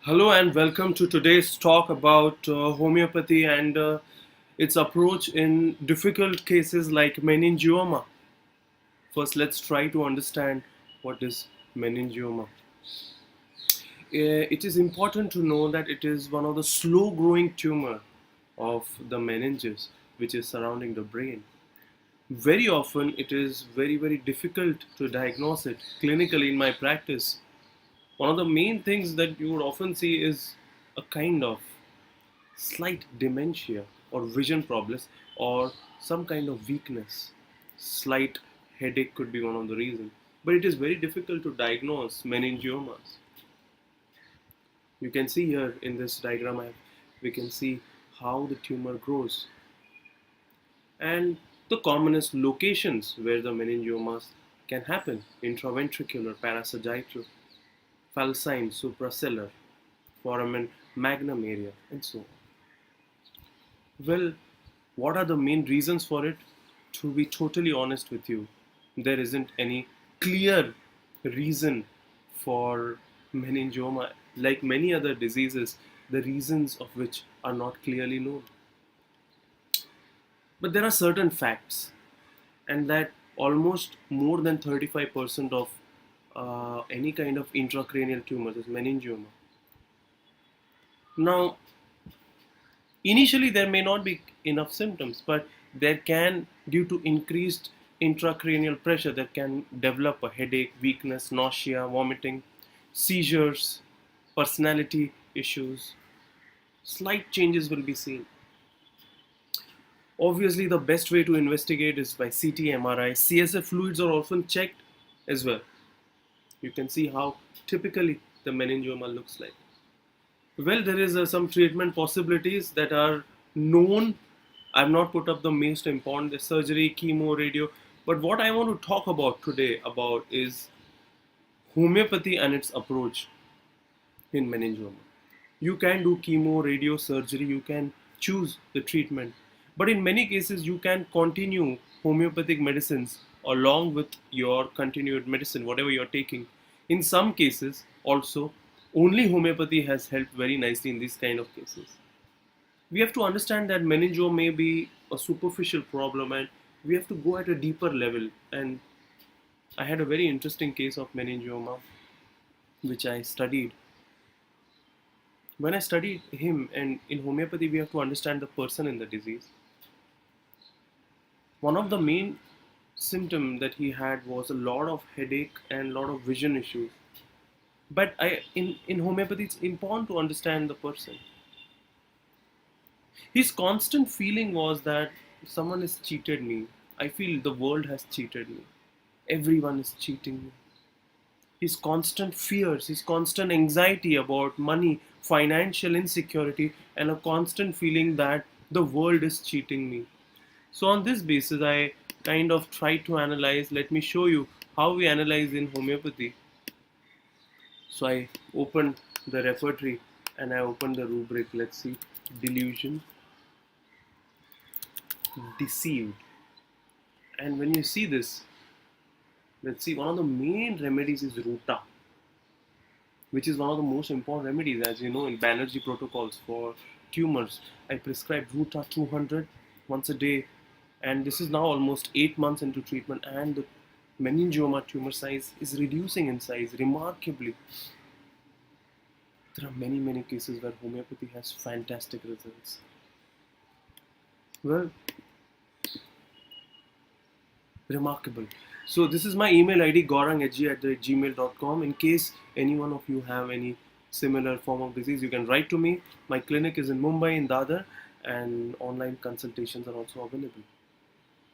Hello and welcome to today's talk about homeopathy and its approach in difficult cases like meningioma. First, let's try to understand what is meningioma. It is important to know that it is one of the slow growing tumor of the meninges which is surrounding the brain. Very often, it is very difficult to diagnose it clinically in my practice. One of the main things that you would often see is a kind of slight dementia or vision problems or some kind of weakness. Slight headache could be one of the reasons. But it is very difficult to diagnose meningiomas. You can see here in this diagram, we can see how the tumor grows and the commonest locations where the meningiomas can happen: intraventricular, parasagittal, falcine, suprasellar, foramen magnum area, and so on. Well, what are the main reasons for it? To be totally honest with you, there isn't any clear reason for meningioma. Like many other diseases, the reasons of which are not clearly known. But there are certain facts, and that almost more than 35% of any kind of intracranial tumors is meningioma. Now, initially, there may not be enough symptoms, but there can, due to increased intracranial pressure, that can develop a headache, weakness, nausea, vomiting, seizures, personality issues. Slight changes will be seen. Obviously, the best way to investigate is by CT, MRI. CSF fluids are often checked as well. You can see how typically the meningioma looks like. Well, there is some treatment possibilities that are known. I've not put up the most important, the surgery, chemo, radio. But what I want to talk about today about is homeopathy and its approach in meningioma. You can do chemo, radio, surgery. You can choose the treatment. But in many cases, you can continue homeopathic medicines along with your continued medicine, whatever you're taking. In some cases, also, only homeopathy has helped very nicely in these kind of cases. We have to understand that meningioma may be a superficial problem and we have to go at a deeper level. And I had a very interesting case of meningioma which I studied. When I studied him, and in homeopathy, we have to understand the person in the disease. One of the main symptom that he had was a lot of headache and a lot of vision issues. But in homeopathy, it's important to understand the person. His constant feeling was that someone has cheated me. I feel the world has cheated me. Everyone is cheating me. His constant fears, his constant anxiety about money, financial insecurity, and a constant feeling that the world is cheating me. So, on this basis, I kind of try to analyze. Let me show you how we analyze in homeopathy. So, I opened the repertory and I opened the rubric. Let's see: delusion, deceived. And when you see this, let's see, one of the main remedies is Ruta, which is one of the most important remedies. As you know, in Banerjee protocols for tumors, I prescribe Ruta 200 once a day, and this is now almost 8 months into treatment, and the meningioma tumor size is reducing in size remarkably. There are many cases where homeopathy has fantastic results. Well, remarkable. So this is my email ID, gaurang@gmail.com. In case any one of you have any similar form of disease, you can write to me. My clinic is in Mumbai, in Dadar, and online consultations are also available.